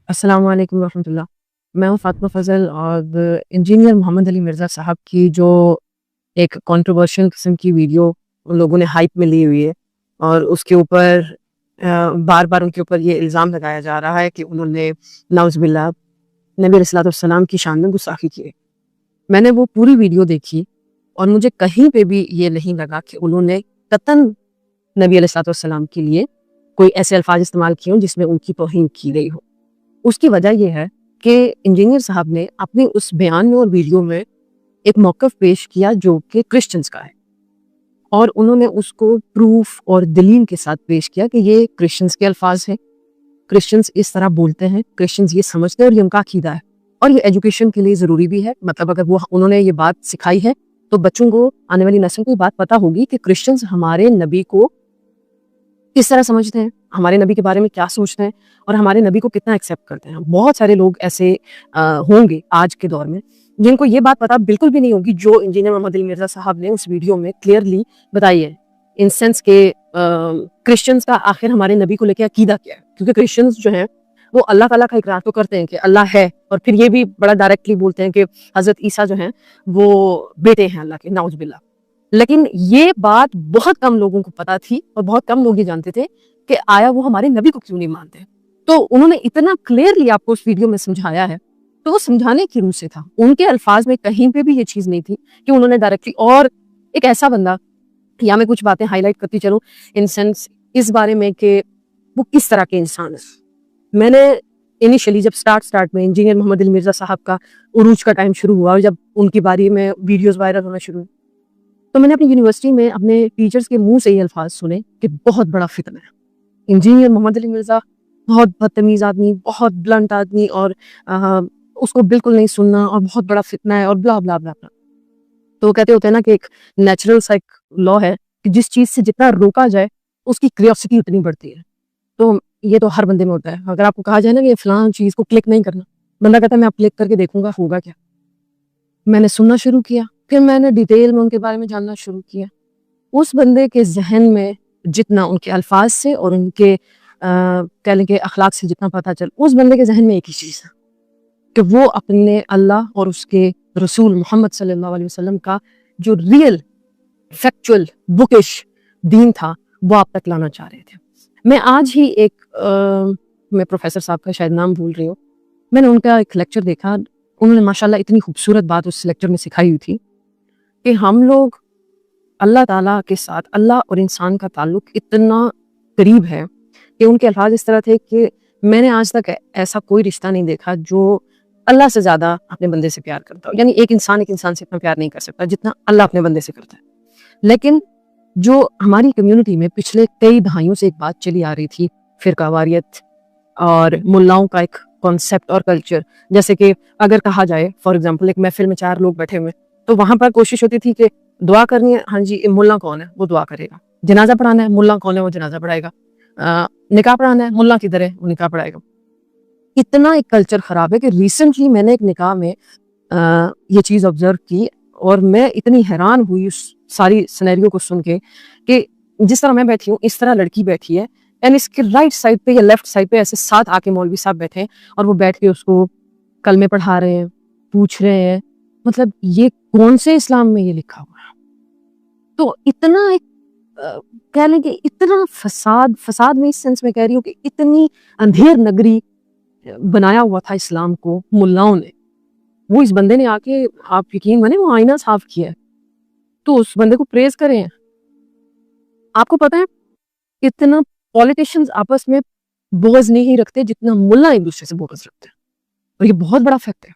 السلام علیکم ورحمۃ اللہ. میں ہوں فاطمہ فضل اور انجینئر محمد علی مرزا صاحب کی جو ایک کنٹروورشل قسم کی ویڈیو ان لوگوں نے ہائپ میں لی ہوئی ہے اور اس کے اوپر بار بار ان کے اوپر یہ الزام لگایا جا رہا ہے کہ انہوں نے نعوذ باللہ نبی علیہ الصلوۃ والسلام کی شان میں گستاخی کی ہے. میں نے وہ پوری ویڈیو دیکھی اور مجھے کہیں پہ بھی یہ نہیں لگا کہ انہوں نے قطعاً نبی علیہ الصلوۃ والسلام کے لیے کوئی ایسے الفاظ استعمال کیے ہوں جس میں ان کی توہین کی گئی ہو. اس کی وجہ یہ ہے کہ انجینئر صاحب نے اپنے اس بیان میں اور ویڈیو میں ایک موقف پیش کیا جو کہ کرسچنز کا ہے اور انہوں نے اس کو پروف اور دلیل کے ساتھ پیش کیا کہ یہ کرسچنز کے الفاظ ہیں, کرسچنز اس طرح بولتے ہیں, کرسچنز یہ سمجھتے ہیں اور یہ ان کا عقیدہ ہے اور یہ ایجوکیشن کے لیے ضروری بھی ہے. مطلب اگر وہ انہوں نے یہ بات سکھائی ہے تو بچوں کو, آنے والی نسل کو یہ بات پتہ ہوگی کہ کرسچنز ہمارے نبی کو کس طرح سمجھتے ہیں, ہمارے نبی کے بارے میں کیا سوچتے ہیں اور ہمارے نبی کو کتنا ایکسیپٹ کرتے ہیں. بہت سارے لوگ ایسے ہوں گے آج کے دور میں جن کو یہ بات پتہ بالکل بھی نہیں ہوگی جو انجینئر محمد علی مرزا صاحب نے اس ویڈیو میں کلیئرلی بتائی ہے, ان سینس کہ کرسچنز کا آخر ہمارے نبی کو لے کے عقیدہ کیا ہے. کیونکہ کرسچنز جو ہیں وہ اللہ تعالیٰ کا اقرار تو کرتے ہیں کہ اللہ ہے اور پھر یہ بھی بڑا ڈائریکٹلی بولتے ہیں کہ حضرت عیسیٰ جو ہیں وہ بیٹے ہیں اللہ کے, نعوذ باللہ. لیکن یہ بات بہت کم لوگوں کو پتہ تھی اور بہت کم لوگ یہ جانتے تھے کہ آیا وہ ہمارے نبی کو کیوں نہیں مانتے. تو انہوں نے اتنا کلیئرلی آپ کو اس ویڈیو میں سمجھایا ہے, تو وہ سمجھانے کی روح سے تھا. ان کے الفاظ میں کہیں پہ بھی یہ چیز نہیں تھی کہ انہوں نے ڈائریکٹلی, اور ایک ایسا بندہ, یا میں کچھ باتیں ہائی لائٹ کرتی چلوں ان سینس اس بارے میں کہ وہ کس طرح کے انسان ہے. میں نے انیشلی جب اسٹارٹ میں انجینئر محمد علی مرزا صاحب کا عروج کا ٹائم شروع ہوا اور جب ان کی باری میں ویڈیوز وائرل ہونا شروع ہوئی تو میں نے اپنی یونیورسٹی میں اپنے ٹیچرز کے منہ سے یہ الفاظ سنے کہ بہت بڑا فتنہ ہے, انجینئر محمد علی مرزا بہت بدتمیز آدمی, بہت بلنٹ آدمی, اور اس کو بالکل نہیں سننا اور بہت بڑا فتنہ ہے اور بلا بلا بلا بلا. تو وہ کہتے ہوتے ہیں نا کہ ایک نیچرل سا ایک لا ہے کہ جس چیز سے جتنا روکا جائے اس کی کریوسٹی اتنی بڑھتی ہے. تو یہ تو ہر بندے میں ہوتا ہے. اگر آپ کو کہا جائے نا کہ فلاں چیز کو کلک نہیں کرنا, بندہ کہتا ہے میں اب کلک کر کے دیکھوں گا ہوگا کیا. میں نے سننا شروع کیا, پھر میں نے ڈیٹیل میں ان کے بارے میں جاننا شروع کیا. اس بندے کے ذہن میں جتنا ان کے الفاظ سے اور ان کے کہہ لیں کہ اخلاق سے جتنا پتہ چل, اس بندے کے ذہن میں ایک ہی چیز ہے کہ وہ اپنے اللہ اور اس کے رسول محمد صلی اللہ علیہ وسلم کا جو ریئل فیکچول بکش دین تھا وہ آپ تک لانا چاہ رہے تھے. میں آج ہی میں پروفیسر صاحب کا شاید نام بھول رہی ہوں, میں نے ان کا ایک لیکچر دیکھا. انہوں نے ماشاءاللہ اتنی خوبصورت بات اس لیکچر میں سکھائی ہوئی تھی کہ ہم لوگ اللہ تعالیٰ کے ساتھ, اللہ اور انسان کا تعلق اتنا قریب ہے کہ ان کے الفاظ اس طرح تھے کہ میں نے آج تک ایسا کوئی رشتہ نہیں دیکھا جو اللہ سے زیادہ اپنے بندے سے پیار کرتا ہو. یعنی ایک انسان سے اتنا پیار نہیں کر سکتا جتنا اللہ اپنے بندے سے کرتا ہے. لیکن جو ہماری کمیونٹی میں پچھلے کئی دہائیوں سے ایک بات چلی آ رہی تھی, فرقہ واریت اور ملاؤں کا ایک کانسیپٹ اور کلچر, جیسے کہ اگر کہا جائے فار ایگزامپل ایک محفل میں 4 لوگ بیٹھے ہوئے تو وہاں پر کوشش ہوتی تھی کہ دعا کرنی ہے, ہاں جی ملا کون ہے وہ دعا کرے گا, جنازہ پڑھانا ہے ملا کون ہے وہ جنازہ پڑھائے گا, نکاح پڑھانا ہے ملا کدھر ہے وہ نکاح پڑھائے گا. اتنا ایک کلچر خراب ہے کہ ریسنٹلی میں نے ایک نکاح میں یہ چیز آبزرو کی اور میں اتنی حیران ہوئی اس ساری سینیریو کو سن کے کہ جس طرح میں بیٹھی ہوں اس طرح لڑکی بیٹھی ہے, اینڈ اس کے رائٹ سائڈ پہ یا لیفٹ سائڈ پہ ایسے 7 آ کے مولوی صاحب بیٹھے ہیں اور وہ بیٹھ کے اس کو کلمے پڑھا رہے ہیں, پوچھ رہے ہیں. مطلب یہ کون سے اسلام میں یہ لکھا ہوا ہے؟ تو اتنا ایک کہہ لیں کہ اتنا فساد میں اس سینس میں کہہ رہی ہوں کہ اتنی اندھیر نگری بنایا ہوا تھا اسلام کو ملاؤں نے. وہ اس بندے نے آ کے, آپ یقین مانیں, وہ آئینہ صاف کیا ہے. تو اس بندے کو پریز کریں. آپ کو پتہ ہے اتنا پولیٹیشینز آپس میں بغض نہیں رکھتے جتنا ملا ایک دوسرے سے بغض رکھتے ہیں, اور یہ بہت بڑا فیکٹ ہے.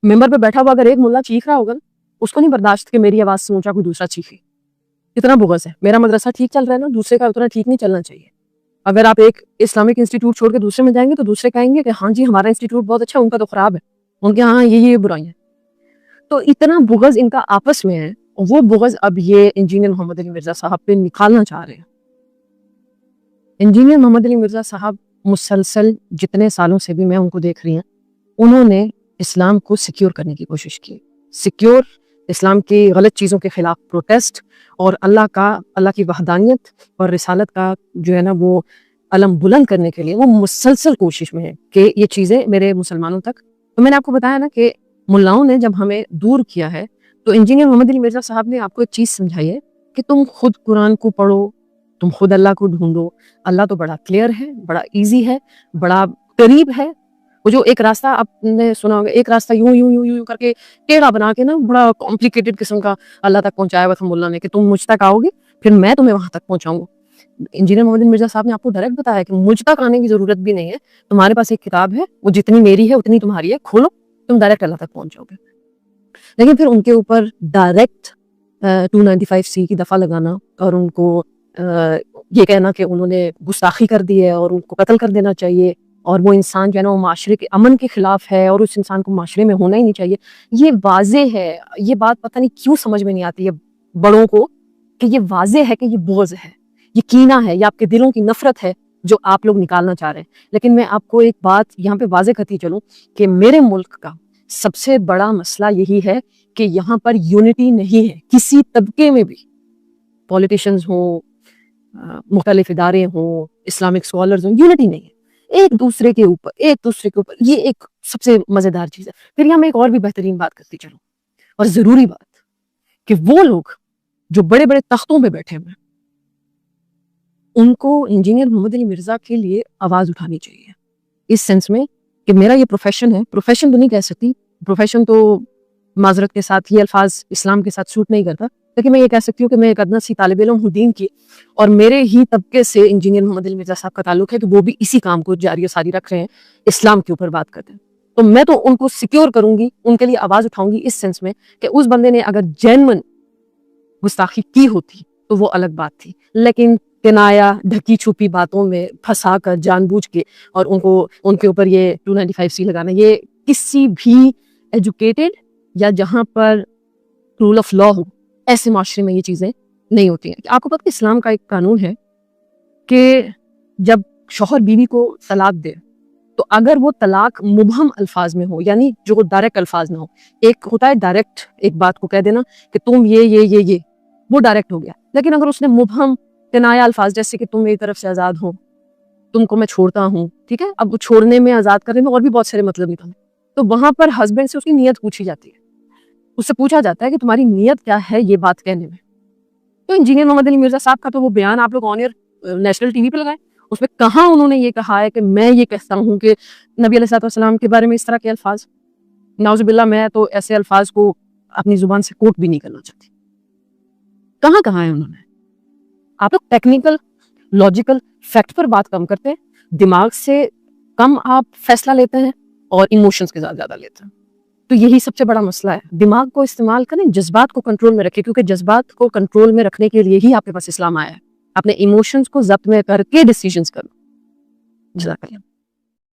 ممبر پہ بیٹھا ہوا اگر ایک ملا چیخ رہا ہوگا اس کو نہیں برداشت کہ میری آواز سے اونچا کوئی دوسرا چیخے. اتنا بغض ہے. میرا مدرسہ ٹھیک چل رہا ہے نا, دوسرے کا اتنا ٹھیک نہیں چلنا چاہیے. اگر آپ ایک اسلامک انسٹیٹیوٹ چھوڑ کے دوسرے میں جائیں گے تو دوسرے کہیں گے کہ ہاں جی ہمارا انسٹیٹیوٹ بہت اچھا, ان کا تو خراب ہے, ان کے ہاں یہ برائیاں. تو اتنا بغض ان کا آپس میں ہے, وہ بغض اب یہ انجینئر محمد علی مرزا صاحب پہ نکالنا چاہ رہے ہیں. انجینئر محمد علی مرزا صاحب مسلسل جتنے سالوں سے بھی میں ان کو دیکھ رہی ہیں, انہوں نے اسلام کو سیکیور کرنے کی کوشش کی. سیکیور, اسلام کی غلط چیزوں کے خلاف پروٹیسٹ, اور اللہ کی وحدانیت اور رسالت کا جو ہے نا وہ علم بلند کرنے کے لیے وہ مسلسل کوشش میں ہے کہ یہ چیزیں میرے مسلمانوں تک. تو میں نے آپ کو بتایا نا کہ ملاؤں نے جب ہمیں دور کیا ہے تو انجینئر محمد علی مرزا صاحب نے آپ کو ایک چیز سمجھائی ہے کہ تم خود قرآن کو پڑھو, تم خود اللہ کو ڈھونڈو. اللہ تو بڑا کلیئر ہے, بڑا ایزی ہے, بڑا قریب ہے. وہ جو ایک راستہ آپ نے سنا ہوگا, ایک راستہ یوں یوں یوں یوں کر کے ٹیڑھا بنا کے نا بڑا کمپلیکیٹڈ قسم کا اللہ تک پہنچایا ہوا تھا ملا نے کہ تم مجھ تک آؤ گے پھر میں تمہیں وہاں تک پہنچاؤں گا. انجینئر محمد مرزا صاحب نے آپ کو ڈائریکٹ بتایا کہ مجھ تک آنے کی ضرورت بھی نہیں ہے, تمہارے پاس ایک کتاب ہے, وہ جتنی میری ہے اتنی تمہاری ہے, کھولو تم ڈائریکٹ اللہ تک پہنچ جاؤ گے. لیکن پھر ان کے اوپر ڈائریکٹ 295C کی دفعہ لگانا اور ان کو یہ کہنا کہ انہوں نے گستاخی کر دی ہے اور ان کو قتل کر دینا چاہیے اور وہ انسان جو ہے نا وہ معاشرے کے امن کے خلاف ہے اور اس انسان کو معاشرے میں ہونا ہی نہیں چاہیے, یہ واضح ہے. یہ بات پتہ نہیں کیوں سمجھ میں نہیں آتی ہے بڑوں کو کہ یہ واضح ہے کہ یہ بغض ہے, یہ کینہ ہے, یہ آپ کے دلوں کی نفرت ہے جو آپ لوگ نکالنا چاہ رہے ہیں. لیکن میں آپ کو ایک بات یہاں پہ واضح کرتی چلوں کہ میرے ملک کا سب سے بڑا مسئلہ یہی ہے کہ یہاں پر یونٹی نہیں ہے کسی طبقے میں بھی. پولیٹیشنز ہوں, مختلف ادارے ہوں, اسلامک اسکالرز ہوں, یونٹی نہیں ہے ایک دوسرے کے اوپر. یہ ایک سب سے مزیدار چیز ہے. پھر یہاں میں ایک اور بھی بہترین بات کرتی چلوں اور ضروری بات کہ وہ لوگ جو بڑے بڑے تختوں پہ بیٹھے ہوئے ان کو انجینئر محمد علی مرزا کے لیے آواز اٹھانی چاہیے, اس سینس میں کہ میرا یہ پروفیشن ہے. پروفیشن تو نہیں کہہ سکتی, پروفیشن تو معذرت کے ساتھ یہ الفاظ اسلام کے ساتھ سوٹ نہیں کرتا, لیکن میں یہ کہہ سکتی ہوں کہ میں ایک ادنا سی طالب علم ہوں دین کی, اور میرے ہی طبقے سے انجینئر محمد علی مرزا صاحب کا تعلق ہے کہ وہ بھی اسی کام کو جاری و ساری رکھ رہے ہیں, اسلام کے اوپر بات کرتے ہیں. تو میں تو ان کو سیکیور کروں گی, ان کے لیے آواز اٹھاؤں گی اس سینس میں کہ اس بندے نے اگر جینون گستاخی کی ہوتی تو وہ الگ بات تھی, لیکن کنایا ڈھکی چھپی باتوں میں پھنسا کر جان بوجھ کے اور ان کے اوپر یہ 295C لگانا, یہ کسی بھی ایجوکیٹڈ یا جہاں پر رول آف لا ہو ایسے معاشرے میں یہ چیزیں نہیں ہوتی ہیں. آپ کو پتہ اسلام کا ایک قانون ہے کہ جب شوہر بیوی کو طلاق دے تو اگر وہ طلاق مبہم الفاظ میں ہو, یعنی جو ڈائریکٹ الفاظ نہ ہو, ایک ہوتا ہے ڈائریکٹ ایک بات کو کہہ دینا کہ تم یہ وہ ڈائریکٹ ہو گیا, لیکن اگر اس نے مبہم کنایا الفاظ جیسے کہ تم میری طرف سے آزاد ہو, تم کو میں چھوڑتا ہوں, ٹھیک ہے, اب وہ چھوڑنے میں آزاد کرنے میں اور بھی بہت سارے مطلب نکالے, تو وہاں پر ہسبینڈ سے اس کی نیت پوچھی جاتی ہے, اس سے پوچھا جاتا ہے کہ تمہاری نیت کیا ہے یہ بات کہنے میں. تو انجینئر محمد علی مرزا صاحب کا تو وہ بیان آپ لوگ آن ایئر نیشنل ٹی وی پہ لگائیں, اس میں کہاں انہوں نے یہ کہا ہے کہ میں یہ کہتا ہوں کہ نبی علیہ الصلوۃ والسلام کے بارے میں اس طرح کے الفاظ, نعوذ باللہ, میں تو ایسے الفاظ کو اپنی زبان سے کوٹ بھی نہیں کرنا چاہتی. کہاں ہے انہوں نے. آپ لوگ ٹیکنیکل لاجیکل فیکٹ پر بات کم کرتے ہیں, دماغ سے کم آپ فیصلہ لیتے ہیں اور ایموشنز کے ساتھ زیادہ لیتے ہیں. تو یہی سب سے بڑا مسئلہ ہے. دماغ کو استعمال کریں, جذبات کو کنٹرول میں رکھیں, کیونکہ جذبات کو کنٹرول میں رکھنے کے لیے ہی آپ کے پاس اسلام آیا ہے. اپنے ایموشنز کو ضبط میں کر کے ڈیسیژنز کرو. جزاک اللہ.